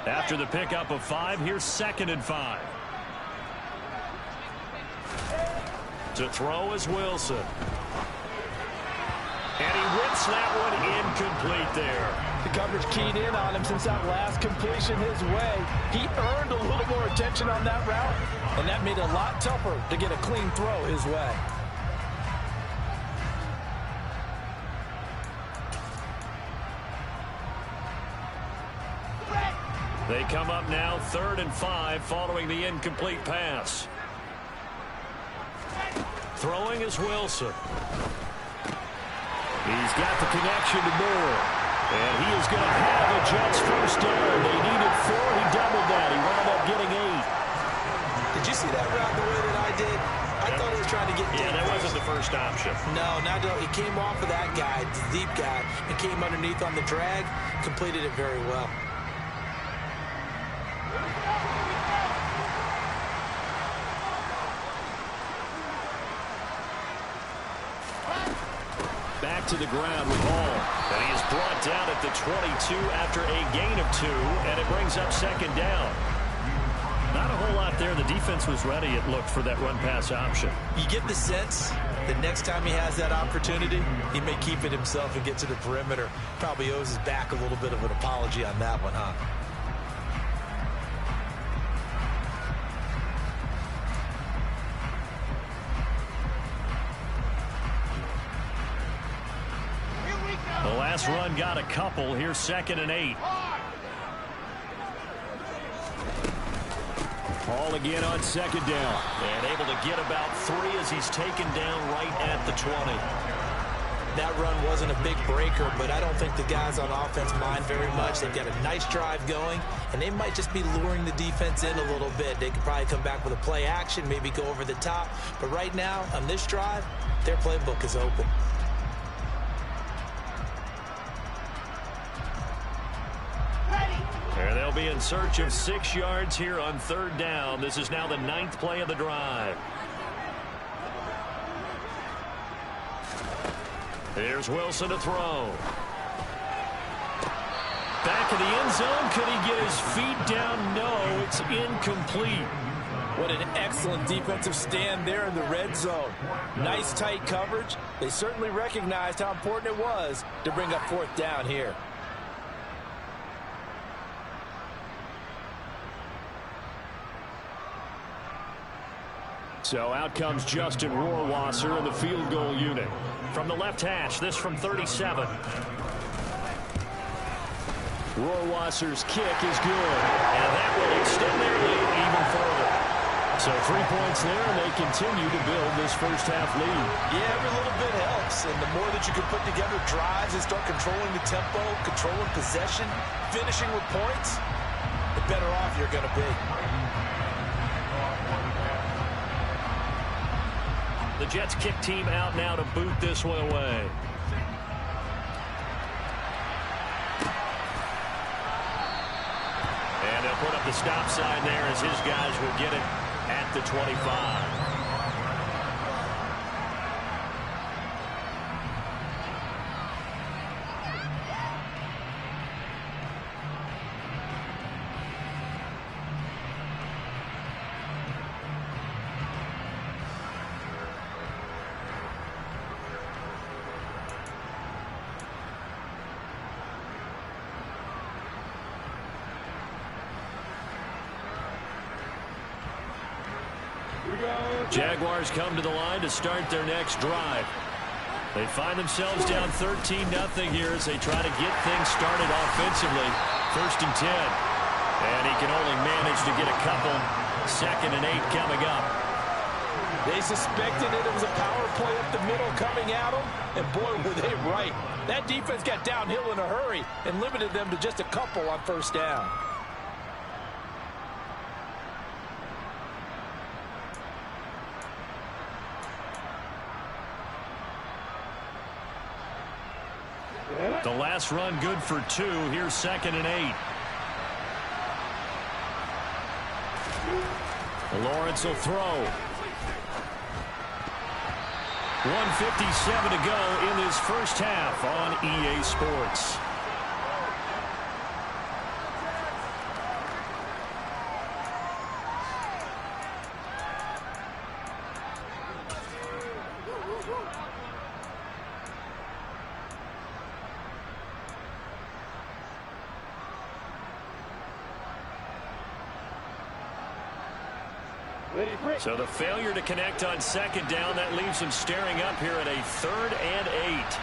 After the pickup of 5, here's 2nd and 5. To throw is Wilson. And he whips that one incomplete there. The coverage keyed in on him since that last completion his way. He earned a little more attention on that route, and that made it a lot tougher to get a clean throw his way. They come up now 3rd and 5 following the incomplete pass. Throwing is Wilson. He's got the connection to Moore. And he is going to have a Jets first down. They needed 4. He doubled that. He wound up getting 8. Did you see that route the way that I did? I thought he was trying to get deep. Yeah, that wasn't the first option. No, not at all. He came off of that guy, the deep guy, and came underneath on the drag, completed it very well. Back to the ground with Hall. And he is brought down at the 22 after a gain of 2, and it brings up 2nd down. Not a whole lot there. The defense was ready, it looked, for that run-pass option. You get the sense that next time he has that opportunity, he may keep it himself and get to the perimeter. Probably owes his back a little bit of an apology on that one, huh? The last run got a couple. Here's 2nd and 8. Hall again on 2nd down. And able to get about 3 as he's taken down right at the 20. That run wasn't a big breaker, but I don't think the guys on offense mind very much. They've got a nice drive going, and they might just be luring the defense in a little bit. They could probably come back with a play action, maybe go over the top. But right now, on this drive, their playbook is open. And they'll be in search of 6 yards here on 3rd down. This is now the 9th play of the drive. Here's Wilson to throw. Back in the end zone. Could he get his feet down? No, it's incomplete. What an excellent defensive stand there in the red zone. Nice tight coverage. They certainly recognized how important it was to bring up 4th down here. So out comes Justin Rohrwasser in the field goal unit. From the left hash, this from 37. Rohrwasser's kick is good. And that will extend their lead even further. So 3 points there, and they continue to build this first half lead. Yeah, every little bit helps. And the more that you can put together drives and start controlling the tempo, controlling possession, finishing with points, the better off you're going to be. The Jets kick team out now to boot this one away. And they'll put up the stop sign there as his guys will get it at the 25. Jaguars come to the line to start their next drive. They find themselves down 13-0 here as they try to get things started offensively. 1st and 10. And he can only manage to get a couple. 2nd and 8 coming up. They suspected it was a power play up the middle coming at them, and boy, were they right. That defense got downhill in a hurry and limited them to just a couple on 1st down. The last run good for 2. Here's 2nd and 8. Lawrence will throw. 1:57 to go in this first half on EA Sports. So the failure to connect on second down, that leaves him staring up here at a 3rd and 8.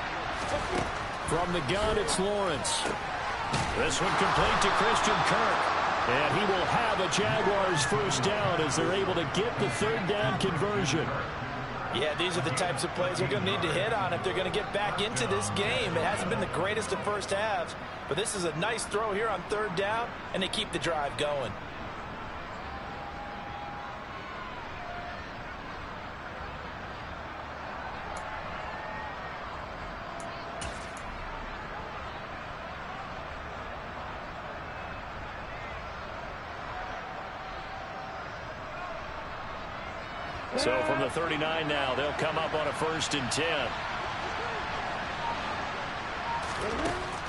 From the gun, it's Lawrence. This one complete to Christian Kirk. And he will have a Jaguars first down as they're able to get the 3rd down conversion. Yeah, these are the types of plays they're going to need to hit on if they're going to get back into this game. It hasn't been the greatest of first halves, but this is a nice throw here on 3rd down, and they keep the drive going. So from the 39 now, they'll come up on a 1st and 10.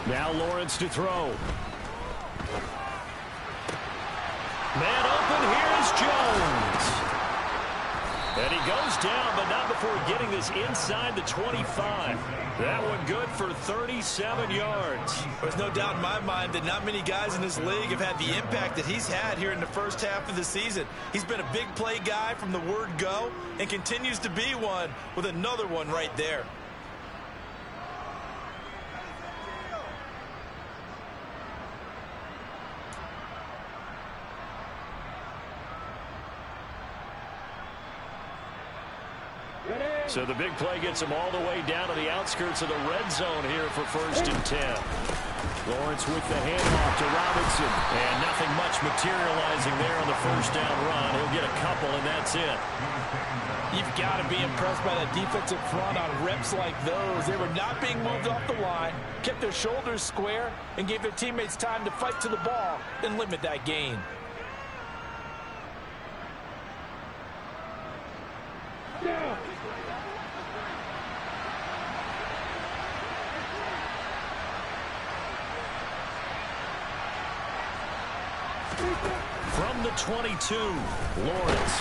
Now Lawrence to throw. Man open, here's Jones. And he goes down, but not before getting this inside the 25. That one good for 37 yards. There's no doubt in my mind that not many guys in this league have had the impact that he's had here in the first half of the season. He's been a big play guy from the word go and continues to be one with another one right there. So the big play gets him all the way down to the outskirts of the red zone here for 1st and 10. Lawrence with the handoff to Robinson. And nothing much materializing there on the 1st down run. He'll get a couple, and that's it. You've got to be impressed by that defensive front on reps like those. They were not being moved off the line, kept their shoulders square, and gave their teammates time to fight to the ball and limit that gain. From the 22, Lawrence.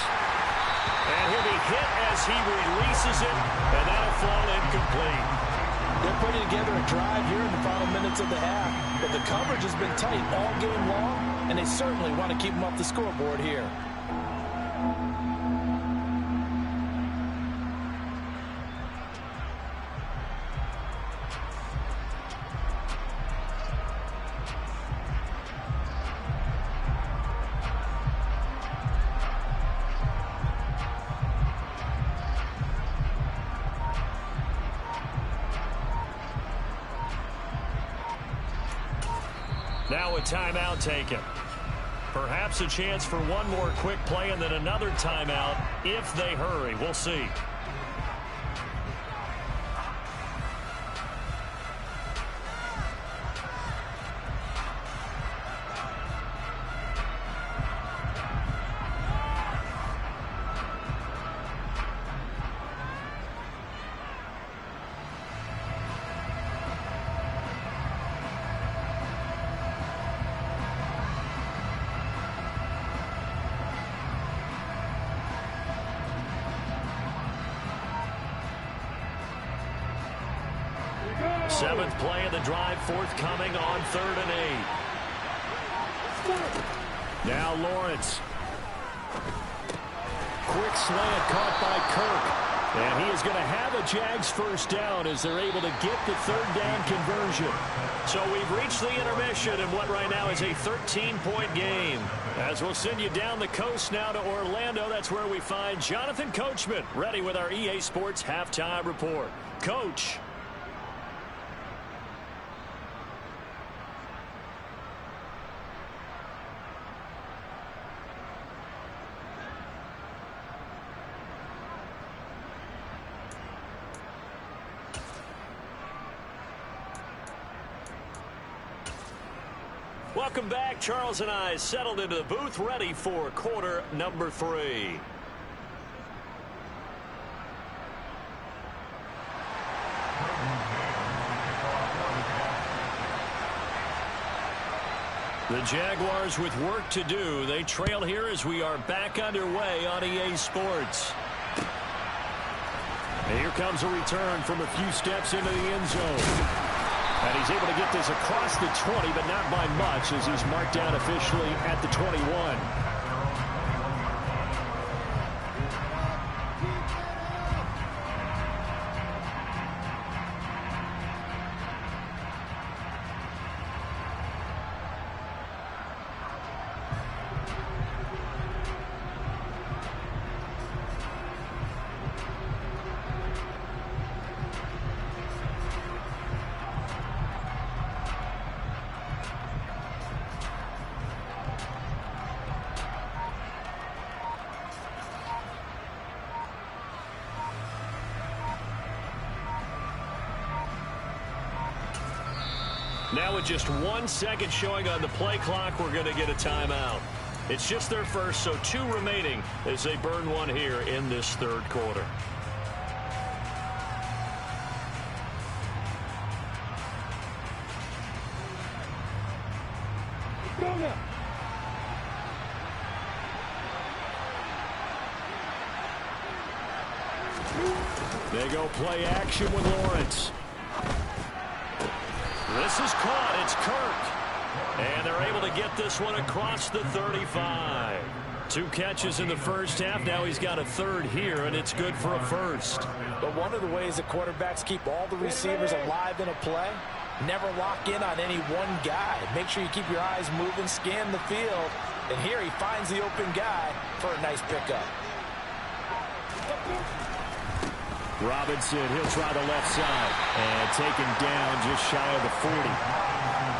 And he'll be hit as he releases it, and that'll fall incomplete. They're putting together a drive here in the final minutes of the half, but the coverage has been tight all game long, and they certainly want to keep them off the scoreboard here. Now a timeout taken. Perhaps a chance for one more quick play and then another timeout if they hurry. We'll see. Seventh play of the drive forthcoming on 3rd and 8. Now Lawrence. Quick slant caught by Kirk. And he is going to have a Jags first down as they're able to get the 3rd down conversion. So we've reached the intermission in what right now is a 13-point game. As we'll send you down the coast now to Orlando, that's where we find Jonathan Coachman ready with our EA Sports Halftime Report. Coach. Welcome back. Charles and I settled into the booth ready for quarter number 3. The Jaguars with work to do. They trail here as we are back underway on EA Sports. And here comes a return from a few steps into the end zone. And he's able to get this across the 20, but not by much as he's marked down officially at the 21. Now with just 1 second showing on the play clock, we're going to get a timeout. It's just their first, so 2 remaining as they burn one here in this third quarter. Go now. They go play action with Lawrence. This is caught. It's Kirk. And they're able to get this one across the 35. 2 catches in the first half. Now he's got a third here, and it's good for a first. But one of the ways that quarterbacks keep all the receivers alive in a play, never lock in on any one guy. Make sure you keep your eyes moving, scan the field. And here he finds the open guy for a nice pickup. Robinson, he'll try the left side. And taken down just shy of the 40.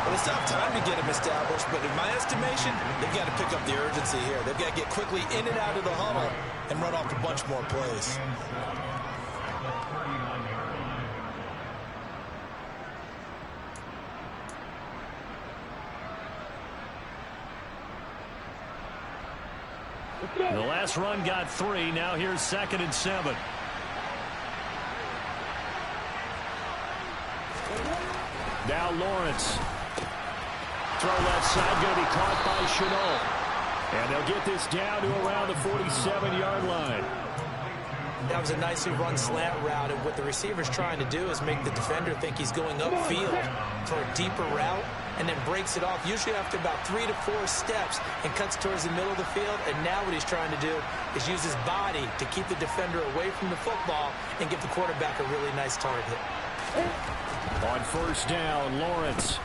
Well, it's not time to get him established, but in my estimation, they've got to pick up the urgency here. They've got to get quickly in and out of the huddle and run off a bunch more plays. The last run got 3. Now here's 2nd and 7. Now Lawrence. Throw left side, going to be caught by Chenault. And they'll get this down to around the 47-yard line. That was a nicely run slant route, and what the receiver's trying to do is make the defender think he's going upfield for a deeper route, and then breaks it off, usually after about 3 to 4 steps, and cuts towards the middle of the field. And now what he's trying to do is use his body to keep the defender away from the football and give the quarterback a really nice target. On first down, Lawrence.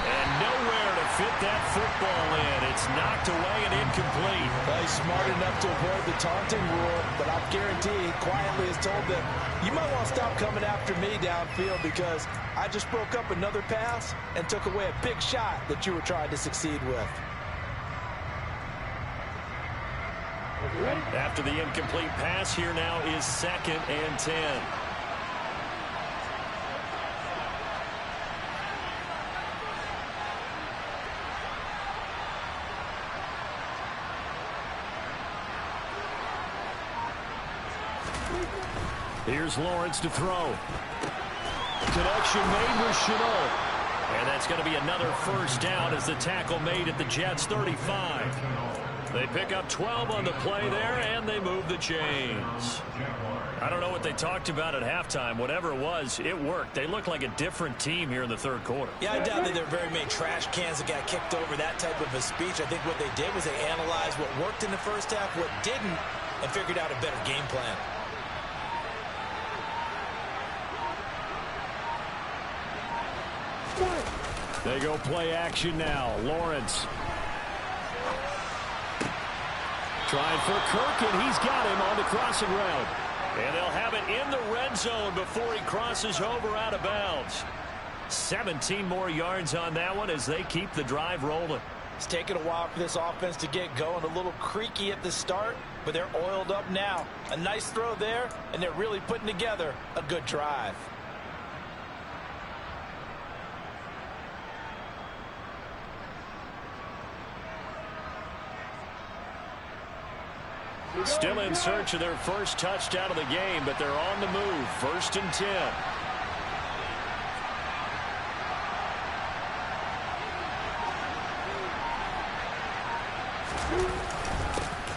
And nowhere to fit that football in. It's knocked away and incomplete. Well, he's smart enough to avoid the taunting rule, but I guarantee he quietly has told them, you might want to stop coming after me downfield because I just broke up another pass and took away a big shot that you were trying to succeed with. After the incomplete pass, here now is 2nd and 10. Here's Lawrence to throw. Connection made with Chenault. And that's going to be another first down as the tackle made at the Jets' 35. They pick up 12 on the play there, and they move the chains. I don't know what they talked about at halftime. Whatever it was, it worked. They look like a different team here in the third quarter. Yeah, I doubt that there were very many trash cans that got kicked over, that type of a speech. I think what they did was they analyzed what worked in the first half, what didn't, and figured out a better game plan. They go play action now. Lawrence. Trying for Kirk, and he's got him on the crossing route. And they'll have it in the red zone before he crosses over out of bounds. 17 more yards on that one as they keep the drive rolling. It's taken a while for this offense to get going. A little creaky at the start, but they're oiled up now. A nice throw there, and they're really putting together a good drive. Still in search of their first touchdown of the game, but they're on the move. 1st and 10.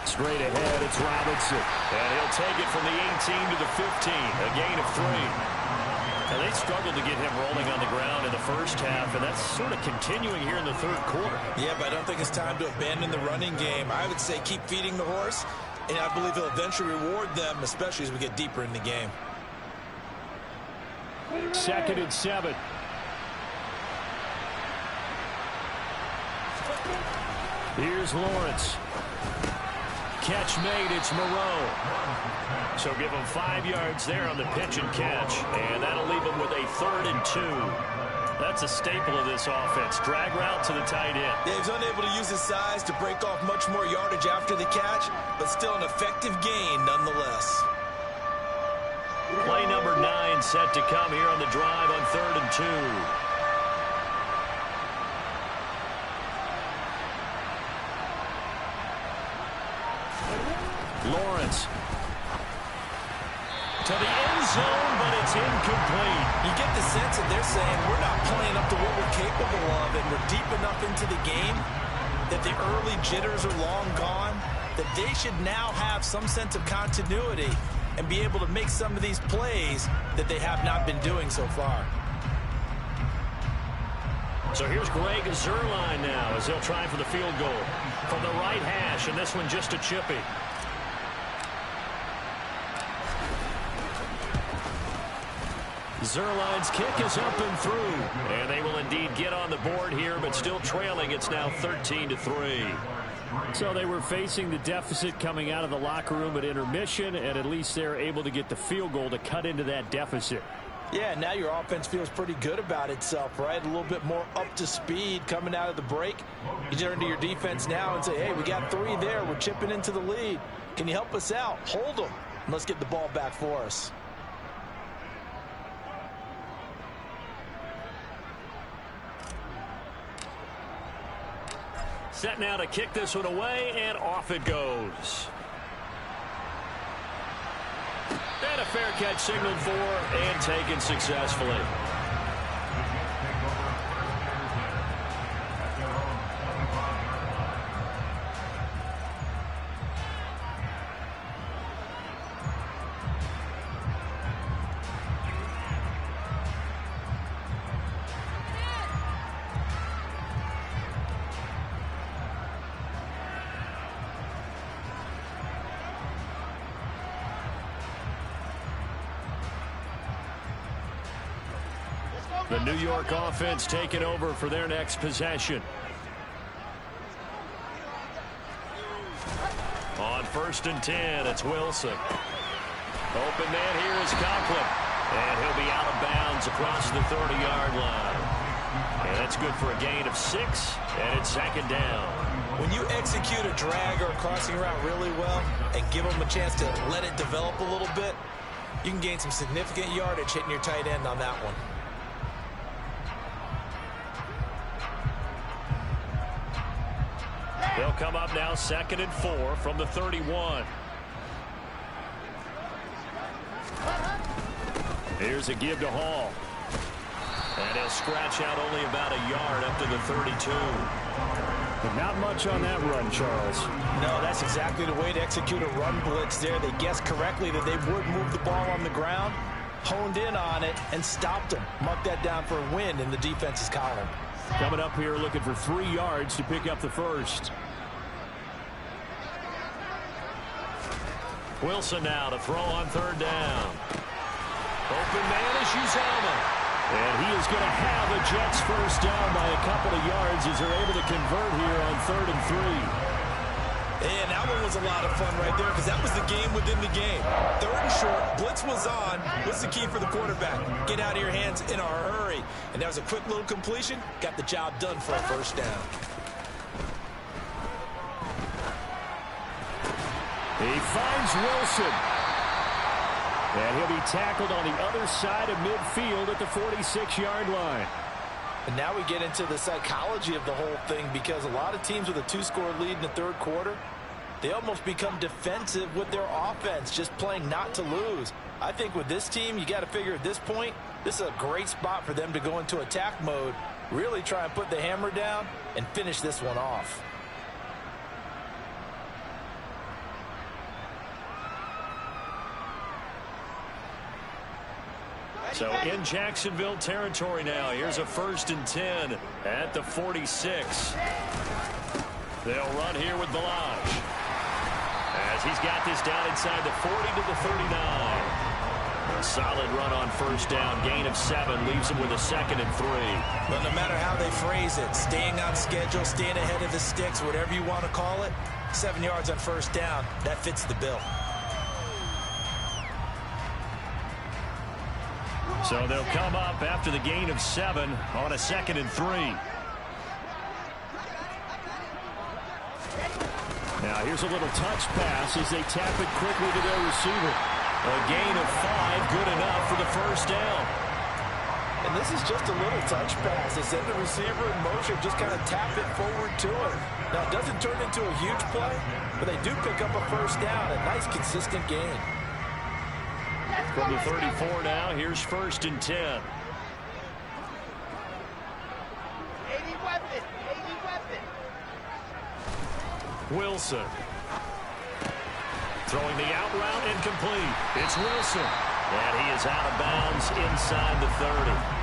Straight ahead, it's Robinson. And he'll take it from the 18 to the 15. A gain of 3. Now, they struggled to get him rolling on the ground in the first half, and that's sort of continuing here in the third quarter. Yeah, but I don't think it's time to abandon the running game. I would say keep feeding the horse, and I believe he'll eventually reward them, especially as we get deeper in the game. 2nd and 7. Here's Lawrence. Catch made. It's Moreau. So give him 5 yards there on the pitch and catch. And that'll leave him with a 3rd and 2. That's a staple of this offense. Drag route to the tight end. Yeah, he's unable to use his size to break off much more yardage after the catch, but still an effective gain nonetheless. Play number number 9 set to come here on the drive on 3rd and 2. Lawrence to the end zone, but it's incomplete. You get the sense that they're saying we're not playing up to what we're capable of, and we're deep enough into the game that the early jitters are long gone, that they should now have some sense of continuity and be able to make some of these plays that they have not been doing so far. So here's Greg Zuerlein now as he'll try for the field goal from the right hash, and this one just a chippy. Zuerlein's kick is up and through, and they will indeed get on the board here, but still trailing. It's now 13-3. So they were facing the deficit coming out of the locker room at intermission, and at least they're able to get the field goal to cut into that deficit. Yeah, now your offense feels pretty good about itself, right? A little bit more up to speed coming out of the break. You turn to your defense now and say, hey, we got 3 there. We're chipping into the lead. Can you help us out? Hold them. And let's get the ball back for us. Set now to kick this one away, and off it goes. And a fair catch signaled for and taken successfully. The New York offense taking over for their next possession. On 1st and 10, it's Wilson. Open man here is Conklin. And he'll be out of bounds across the 30-yard line. And that's good for a gain of 6, and it's 2nd down. When you execute a drag or a crossing route really well and give them a chance to let it develop a little bit, you can gain some significant yardage hitting your tight end on that one. They'll come up now 2nd and 4 from the 31. Here's a give to Hall. And he'll scratch out only about a yard up to the 32. But not much on that run, Charles. No, that's exactly the way to execute a run blitz there. They guessed correctly that they would move the ball on the ground, honed in on it, and stopped them. Mark that down for a win in the defense's column. Coming up here looking for 3 yards to pick up the first. Wilson now to throw on 3rd down. Open man is Uzomah. And he is going to have a Jets first down by a couple of yards as they're able to convert here on 3rd and 3. And that one was a lot of fun right there because that was the game within the game. 3rd and short, blitz was on. What's the key for the quarterback? Get out of your hands in a hurry. And that was a quick little completion. Got the job done for a first down. He finds Wilson. And he'll be tackled on the other side of midfield at the 46-yard line. And now we get into the psychology of the whole thing because a lot of teams with a 2-score lead in the 3rd quarter, they almost become defensive with their offense, just playing not to lose. I think with this team, you got to figure at this point, this is a great spot for them to go into attack mode, really try and put the hammer down and finish this one off. So in Jacksonville territory now. Here's a 1st and 10 at the 46. They'll run here with Balaj. As he's got this down inside the 40 to the 39. A solid run on 1st down. Gain of 7 leaves him with a 2nd and 3. But no matter how they phrase it, staying on schedule, staying ahead of the sticks, whatever you want to call it, 7 yards on 1st down, that fits the bill. So they'll come up after the gain of 7 on a 2nd and 3. Now here's a little touch pass as they tap it quickly to their receiver. A gain of 5, good enough for the first down. And this is just a little touch pass. They send the receiver in motion, just kind of tap it forward to him. Now, it doesn't turn into a huge play, but they do pick up a first down, a nice, consistent gain. From the 34 now, here's 1st and 10. 80 weapon, 80 weapon. Wilson. Throwing the out route incomplete. It's Wilson. And he is out of bounds inside the 30.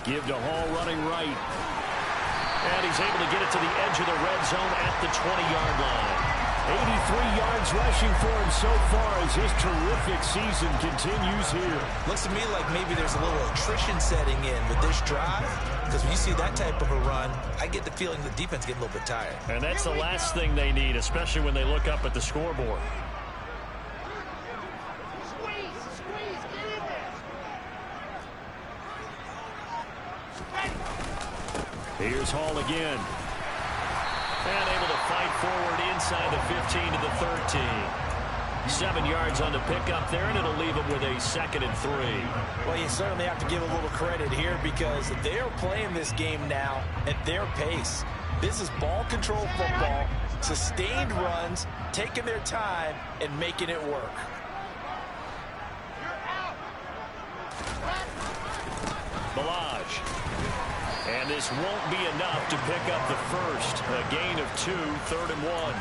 Give to Hall running right. And he's able to get it to the edge of the red zone at the 20-yard line. 83 yards rushing for him so far as his terrific season continues here. Looks to me like maybe there's a little attrition setting in with this drive, because when you see that type of a run, I get the feeling the defense getting a little bit tired. And that's the last thing they need, especially when they look up at the scoreboard. Here's Hall again. And able to fight forward inside the 15 to the 13. 7 yards on the pickup there, and it'll leave him with a 2nd and 3. Well, you certainly have to give a little credit here because they are playing this game now at their pace. This is ball control football, sustained runs, taking their time, and making it work. Balaj. And this won't be enough to pick up the first. A gain of 2, 3rd and 1.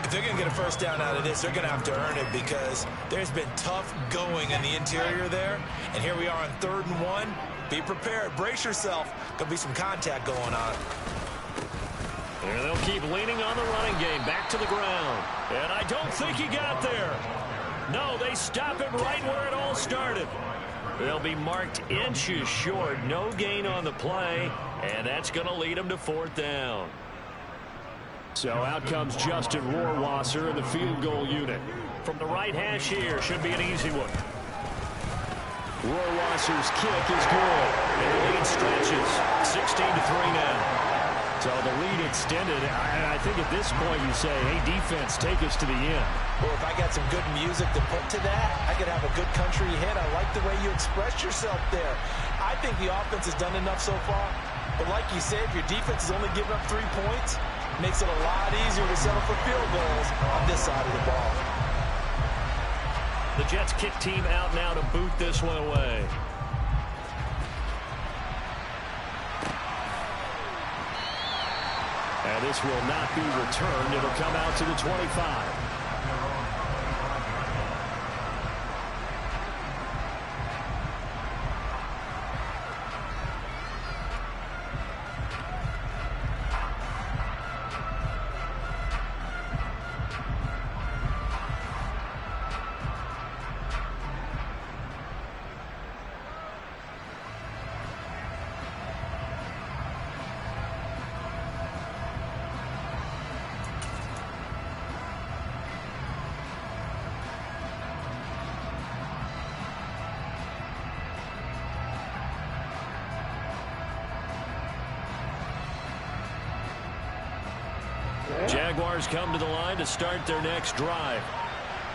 If they're going to get a first down out of this, they're going to have to earn it because there's been tough going in the interior there. And here we are on 3rd and 1. Be prepared. Brace yourself. Going to be some contact going on. And they'll keep leaning on the running game. Back to the ground. And I don't think he got there. No, they stop him right where it all started. They'll be marked inches short. No gain on the play. And that's going to lead them to 4th down. So out comes Justin Rohrwasser in the field goal unit. From the right hash here, should be an easy one. Rohrwasser's kick is good. And the lead stretches. 16 to 3 now. So the lead extended. I think at this point you say, hey, defense, take us to the end. Well, if I got some good music to put to that, I could have a good country hit. I like the way you express yourself there. I think the offense has done enough so far. But like you said, if your defense is only giving up 3 points, it makes it a lot easier to settle for field goals on this side of the ball. The Jets kick team out now to boot this one away. And this will not be returned. It'll come out to the 25. Jaguars come to the line to start their next drive.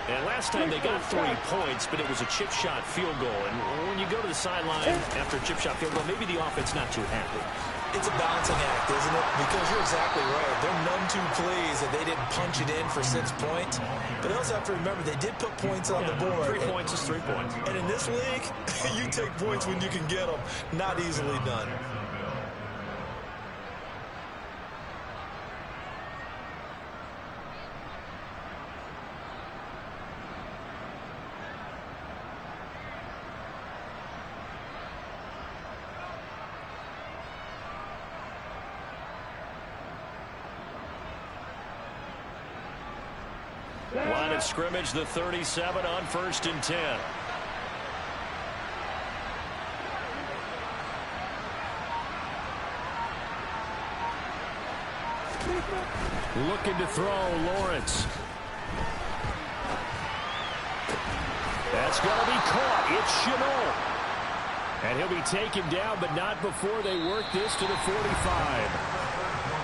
And last time they got 3 points, but it was a chip shot field goal. And when you go to the sideline after a chip shot field goal, maybe the offense not too happy. It's a balancing act, isn't it? Because you're exactly right. They're none too pleased that they didn't punch it in for 6 points. But they also have to remember they did put points on the board. 3 points is 3 points. And in this league, you take points when you can get them. Not easily done. Line of scrimmage, the 37 on 1st and 10. Looking to throw, Lawrence. That's going to be caught. It's Chenault. And he'll be taken down, but not before they work this to the 45.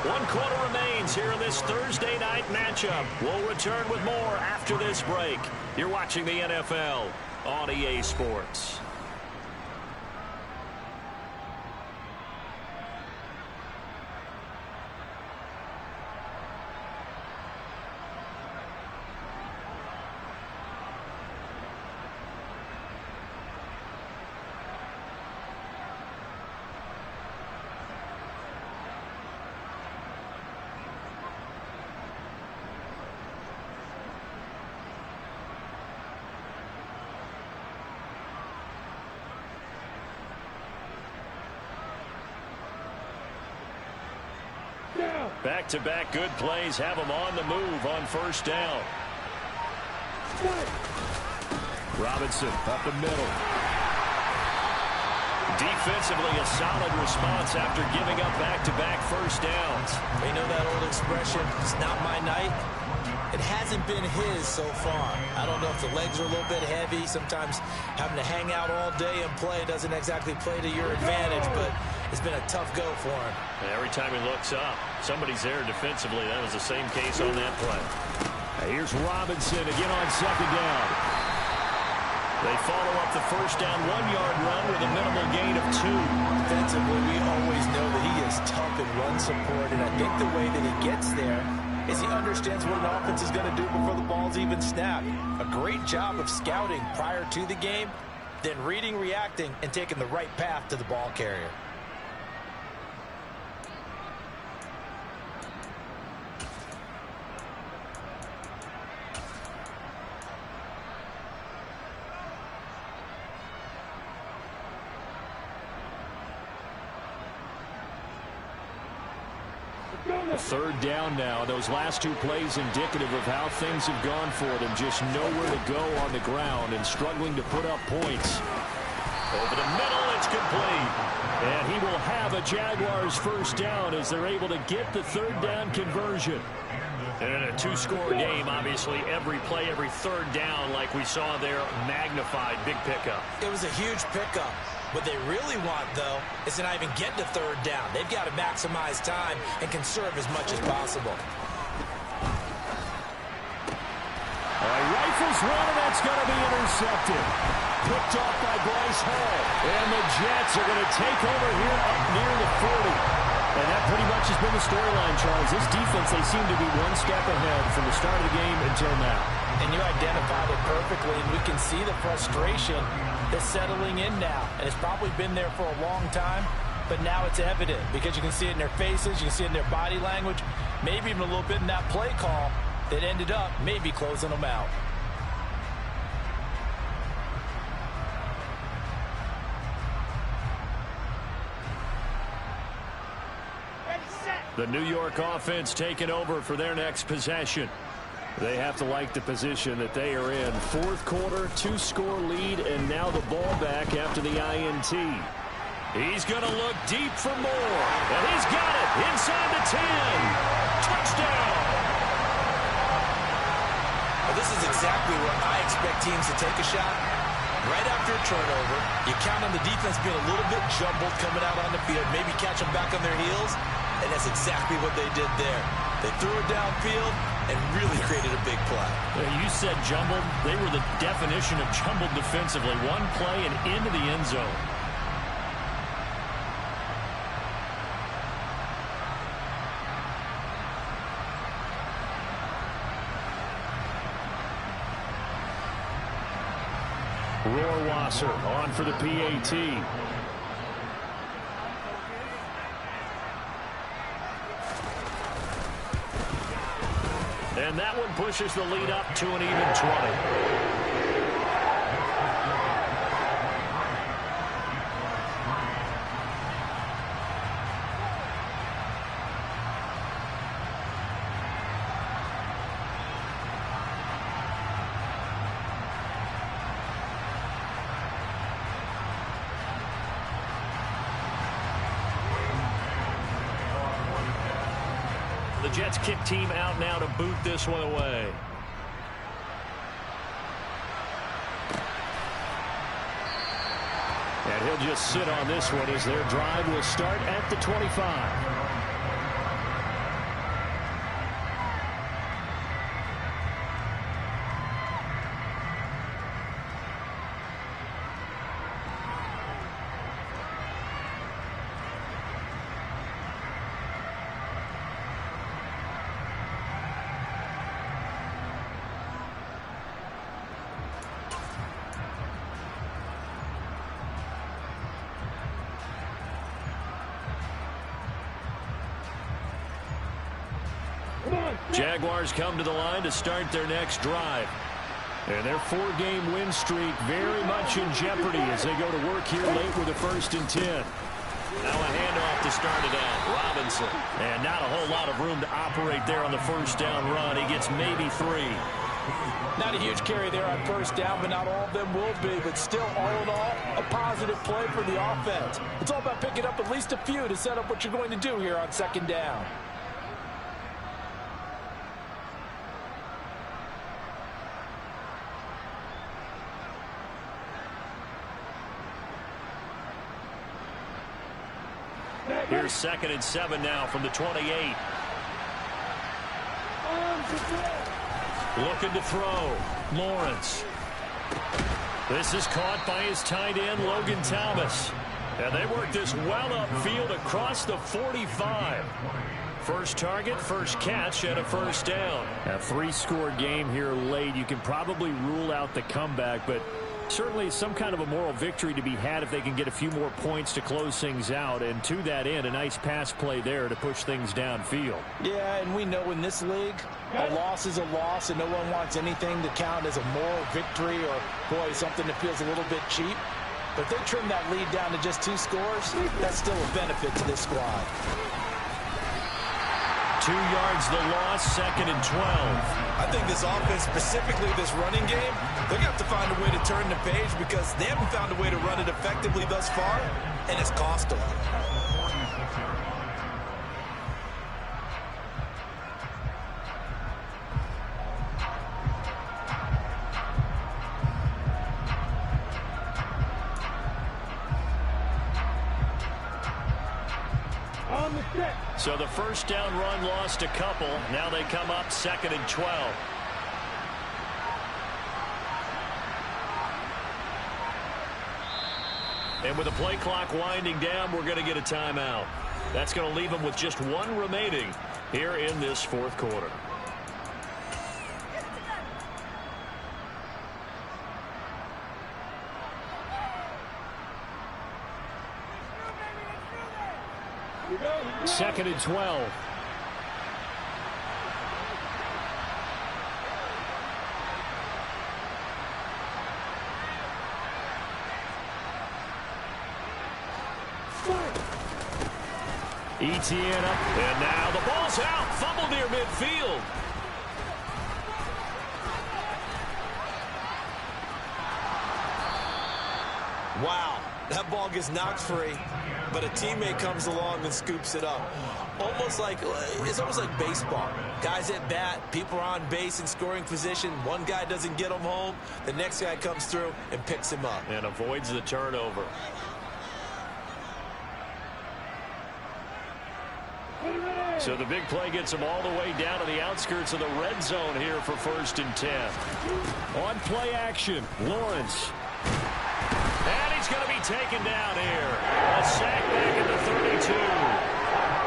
1 quarter remains here in this Thursday night matchup. We'll return with more after this break. You're watching the NFL on EA Sports. Back-to-back good plays have them on the move on first down. Robinson up the middle. Defensively, a solid response after giving up back-to-back first downs. You know that old expression, it's not my night? It hasn't been his so far. I don't know if the legs are a little bit heavy. Sometimes having to hang out all day and play doesn't exactly play to your advantage, but it's been a tough go for him. And every time he looks up, somebody's there defensively. That was the same case on that play. Here's Robinson again on second down. They follow up the first down 1-yard run with a minimal gain of 2. Defensively, we always know that he is tough in run support, and I think the way that he gets there is he understands what an offense is going to do before the ball's even snapped. A great job of scouting prior to the game, then reading, reacting, and taking the right path to the ball carrier. Third down now. Those last 2 plays indicative of how things have gone for them. Just nowhere to go on the ground and struggling to put up points. Over the middle, it's complete. And he will have a Jaguars first down as they're able to get the third down conversion. And in a 2-score game, obviously, every play, every third down, like we saw there, magnified. Big pickup. It was a huge pickup. What they really want, though, is to not even get to third down. They've got to maximize time and conserve as much as possible. Rifles one, and that's going to be intercepted. Picked off by Bryce Hall. And the Jets are going to take over here up near the 40. And that pretty much has been the storyline, Charles. This defense, they seem to be one step ahead from the start of the game until now. And you identified it perfectly, and we can see the frustration that's settling in now. And it's probably been there for a long time, but now it's evident because you can see it in their faces, you can see it in their body language, maybe even a little bit in that play call that ended up maybe closing them out. The New York offense taking over for their next possession. They have to like the position that they are in. Fourth quarter, 2-score lead, and now the ball back after the INT. He's going to look deep for more. And he's got it inside the 10. Touchdown. Well, this is exactly where I expect teams to take a shot. Right after a turnover, you count on the defense being a little bit jumbled coming out on the field, maybe catch them back on their heels. And that's exactly what they did there. They threw it downfield and really created a big play. You said jumbled. They were the definition of jumbled defensively. One play and into the end zone. Rohrwasser on for the PAT. And that one pushes the lead up to an even 20. The Jets kick team out now to boot this one away. And he'll just sit on this one as their drive will start at the 25. Jaguars come to the line to start their next drive. And their 4-game win streak very much in jeopardy as they go to work here late with a 1st and 10. Now a handoff to start it out. Robinson. And not a whole lot of room to operate there on the 1st down run. He gets maybe 3. Not a huge carry there on 1st down, but not all of them will be. But still, all in all, a positive play for the offense. It's all about picking up at least a few to set up what you're going to do here on 2nd down. Here's 2nd and 7 now from the 28. Looking to throw. Lawrence. This is caught by his tight end, Logan Thomas. And they work this well upfield across the 45. First target, first catch, and a 1st down. A 3-score game here late. You can probably rule out the comeback, but certainly some kind of a moral victory to be had if they can get a few more points to close things out. And to that end, a nice pass play there to push things downfield. Yeah, and we know in this league, a loss is a loss, and no one wants anything to count as a moral victory or, boy, something that feels a little bit cheap. But if they trim that lead down to just 2 scores, that's still a benefit to this squad. 2 yards the loss, 2nd and 12. I think this offense, specifically this running game, they're going to have to find a way to turn the page because they haven't found a way to run it effectively thus far, and it's cost them. So the 1st down run lost a couple. Now they come up 2nd and 12. And with the play clock winding down, we're going to get a timeout. That's going to leave them with just 1 remaining here in this 4th quarter. Second and 12. ETN up, and now the ball's out. Fumble near midfield. Wow, that ball gets knocked free, but a teammate comes along and scoops it up. It's almost like baseball. Guys at bat, people are on base in scoring position. One guy doesn't get him home. The next guy comes through and picks him up. And avoids the turnover. So the big play gets him all the way down to the outskirts of the red zone here for 1st and 10. On play action, Lawrence. And he's going to be taken down here. A sack back at the 32.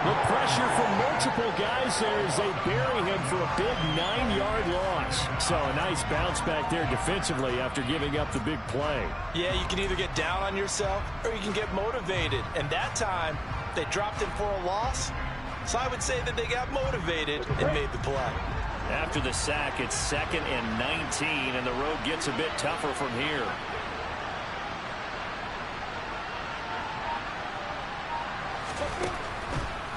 The pressure from multiple guys there as they bury him for a big 9-yard loss. So a nice bounce back there defensively after giving up the big play. Yeah, you can either get down on yourself or you can get motivated. And that time, they dropped him for a loss. So I would say that they got motivated and made the play. After the sack, it's 2nd and 19, and the road gets a bit tougher from here.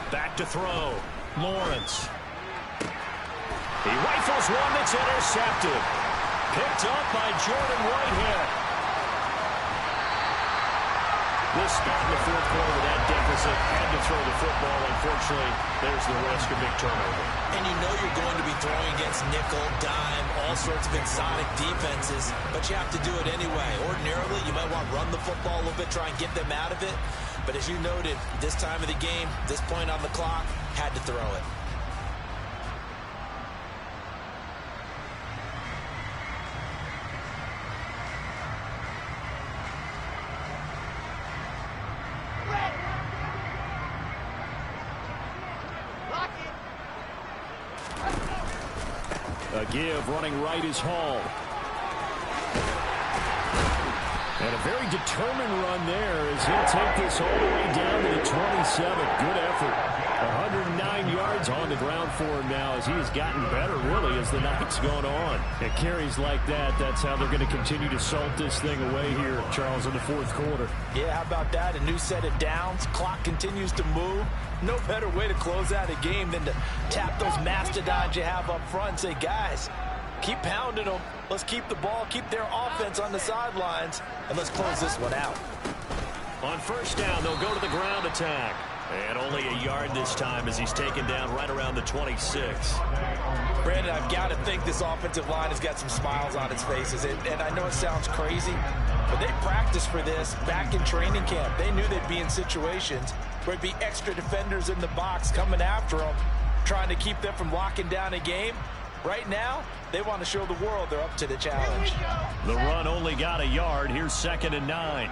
Back to throw. Lawrence. He rifles one that's intercepted. Picked up by Jordan Whitehead. This spot in the 4th quarter with that deficit as they had to throw the football. Unfortunately, there's the risk of big turnover. And you know you're going to be throwing against nickel, dime, all sorts of exotic defenses, but you have to do it anyway. Ordinarily, you might want to run the football a little bit, try and get them out of it. But as you noted, this time of the game, this point on the clock, had to throw it. A give, running right is Hall. And a very determined run there as he'll take this all the way down to the 27. Good effort. 109 yards on the ground for him now as he has gotten better, really, as the night's gone on. It carries like that. That's how they're going to continue to salt this thing away here, Charles, in the fourth quarter. Yeah, how about that? A new set of downs. Clock continues to move. No better way to close out a game than to tap those mastodons you have up front and say, guys, keep pounding them. Let's keep the ball, keep their offense on the sidelines, and let's close this one out. On first down, they'll go to the ground attack. And only a yard this time as he's taken down right around the 26. Brandon, I've got to think this offensive line has got some smiles on its faces. And I know it sounds crazy, but they practiced for this back in training camp. They knew they'd be in situations where there'd be extra defenders in the box coming after them, trying to keep them from locking down a game. Right now, they want to show the world they're up to the challenge. The run only got a yard. Here's 2nd and 9.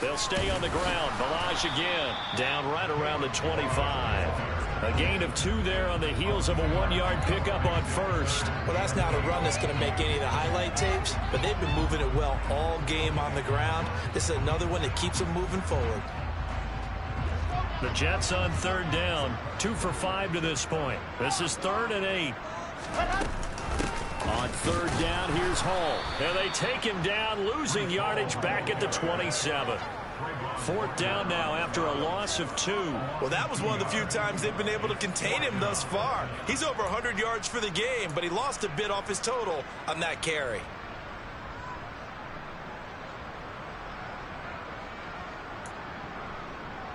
They'll stay on the ground. Balaj again. Down right around the 25. A gain of 2 there on the heels of a 1-yard pickup on first. Well, that's not a run that's going to make any of the highlight tapes, but they've been moving it well all game on the ground. This is another one that keeps them moving forward. The Jets on 3rd down. 2 for 5 to this point. This is 3rd and 8. On 3rd down, here's Hall. And they take him down, losing yardage back at the 27. 4th down now after a loss of 2. Well, that was one of the few times they've been able to contain him thus far. He's over 100 yards for the game, but he lost a bit off his total on that carry.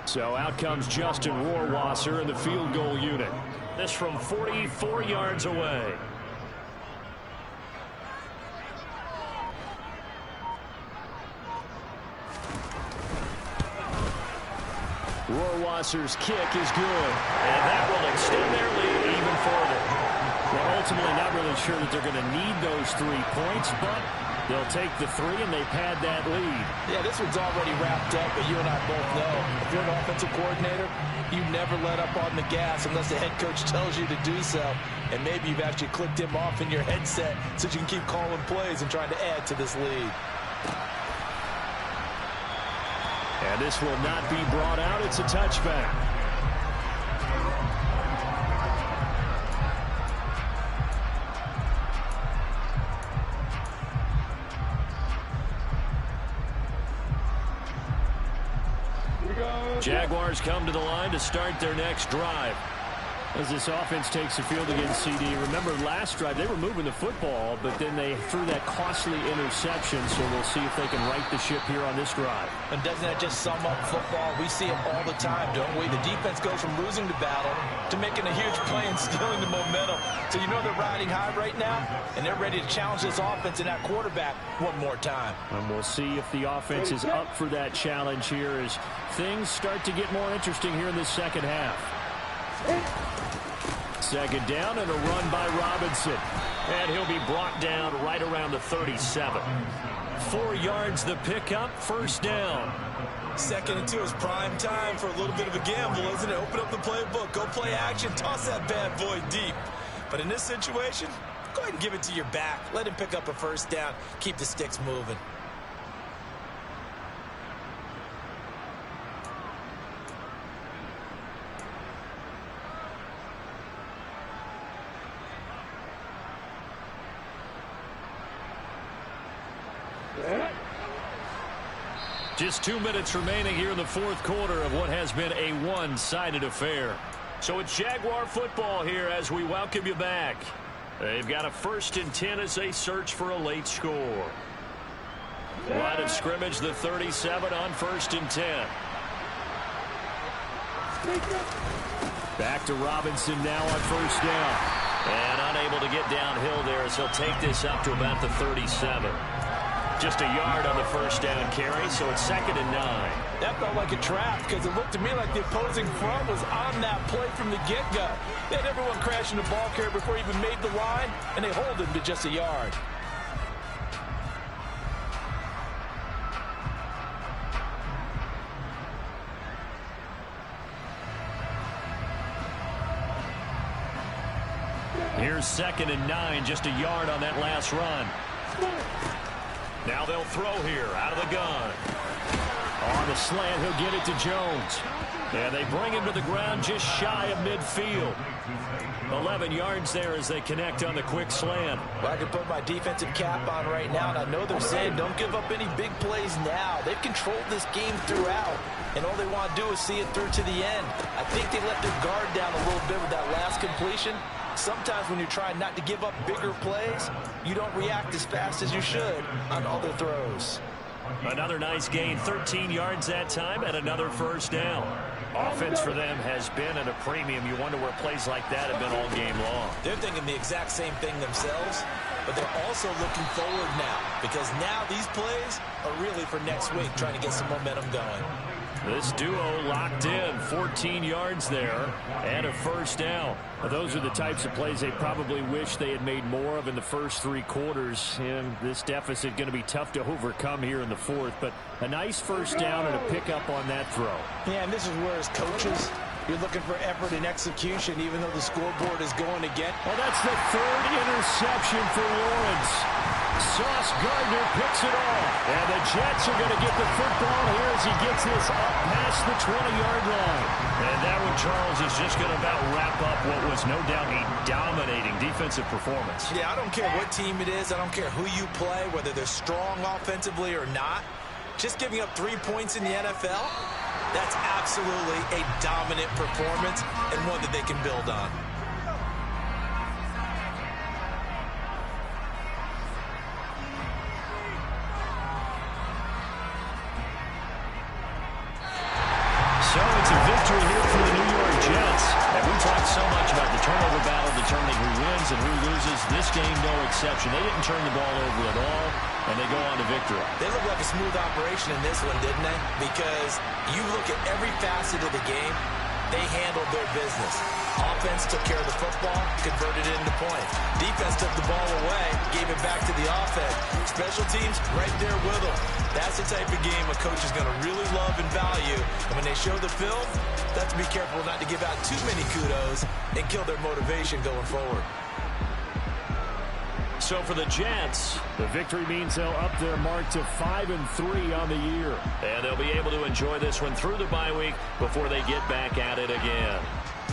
So out comes Justin Rohrwasser in the field goal unit. This from 44 yards away. Rohrwasser's kick is good. And that will extend their lead even further. Well, ultimately not really sure that they're going to need those 3 points, but they'll take the 3 and they pad that lead. Yeah, this one's already wrapped up, but you and I both know if you're an offensive coordinator, you never let up on the gas unless the head coach tells you to do so. And maybe you've actually clicked him off in your headset so you can keep calling plays and trying to add to this lead. And this will not be brought out. It's a touchback. Jaguars come to the line to start their next drive. As this offense takes the field against CD, remember last drive they were moving the football, but then they threw that costly interception, so we'll see if they can right the ship here on this drive. And doesn't that just sum up football? We see it all the time, don't we? The defense goes from losing the battle to making a huge play and stealing the momentum. So you know they're riding high right now, and they're ready to challenge this offense and that quarterback one more time. And we'll see if the offense is up for that challenge here as things start to get more interesting here in this second half. 2nd down and a run by Robinson. And he'll be brought down right around the 37. 4 yards the pickup, 1st down. 2nd and 2 is prime time for a little bit of a gamble, isn't it? Open up the playbook, go play action, toss that bad boy deep. But in this situation, go ahead and give it to your back. Let him pick up a 1st down, keep the sticks moving. Just 2 minutes remaining here in the 4th quarter of what has been a one-sided affair. So it's Jaguar football here as we welcome you back. They've got a 1st and 10 as they search for a late score. Line of scrimmage, the 37 on 1st and 10. Back to Robinson now on 1st down. And unable to get downhill there as he'll take this up to about the 37. Just a yard on the 1st down carry, so it's 2nd and 9. That felt like a trap because it looked to me like the opposing front was on that play from the get-go. They had everyone crashing the ball carrier before he even made the line, and they hold him to just a yard. Here's 2nd and 9, just a yard on that last run. Now they'll throw here, out of the gun. On the slant, he'll get it to Jones. And they bring him to the ground just shy of midfield. 11 yards there as they connect on the quick slant. Well, I can put my defensive cap on right now, and I know they're saying don't give up any big plays now. They've controlled this game throughout, and all they want to do is see it through to the end. I think they let their guard down a little bit with that last completion. Sometimes when you're trying not to give up bigger plays, you don't react as fast as you should on other throws. Another nice gain, 13 yards that time, and another 1st down. Offense for them has been at a premium. You wonder where plays like that have been all game long. They're thinking the exact same thing themselves, but they're also looking forward now because now these plays are really for next week, trying to get some momentum going. This duo locked in, 14 yards there, and a 1st down. Those are the types of plays they probably wish they had made more of in the first 3 quarters. And this deficit going to be tough to overcome here in the 4th. But a nice 1st down and a pickup on that throw. Yeah, and this is where as coaches, you're looking for effort and execution, even though the scoreboard is going again. Well, that's the 3rd interception for Lawrence. Sauce Gardner picks it off. And the Jets are going to get the football here as he gets this up past the 20-yard line. And that one, Charles, is just going to about wrap up what was no doubt a dominating defensive performance. Yeah, I don't care what team it is. I don't care who you play, whether they're strong offensively or not. Just giving up 3 points in the NFL, that's absolutely a dominant performance and one that they can build on. So it's a victory here for the New York Jets. And we talked so much about the turnover battle determining who wins and who loses. This game, no exception. They didn't turn the ball over at all, and they go on to victory. They look like a smooth operation in this one, didn't they? Because you look at every facet of the game, they handled their business. Offense took care of the football, converted it into points. Defense took the ball away, gave it back to the offense. Special teams right there with them. That's the type of game a coach is going to really love and value. And when they show the film, they have to be careful not to give out too many kudos and kill their motivation going forward. So for the Jets, the victory means they'll up their mark to 5-3 on the year. And they'll be able to enjoy this one through the bye week before they get back at it again.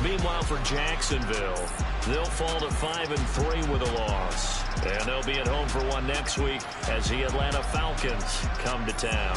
Meanwhile, for Jacksonville, they'll fall to 5-3 with a loss. And they'll be at home for one next week as the Atlanta Falcons come to town.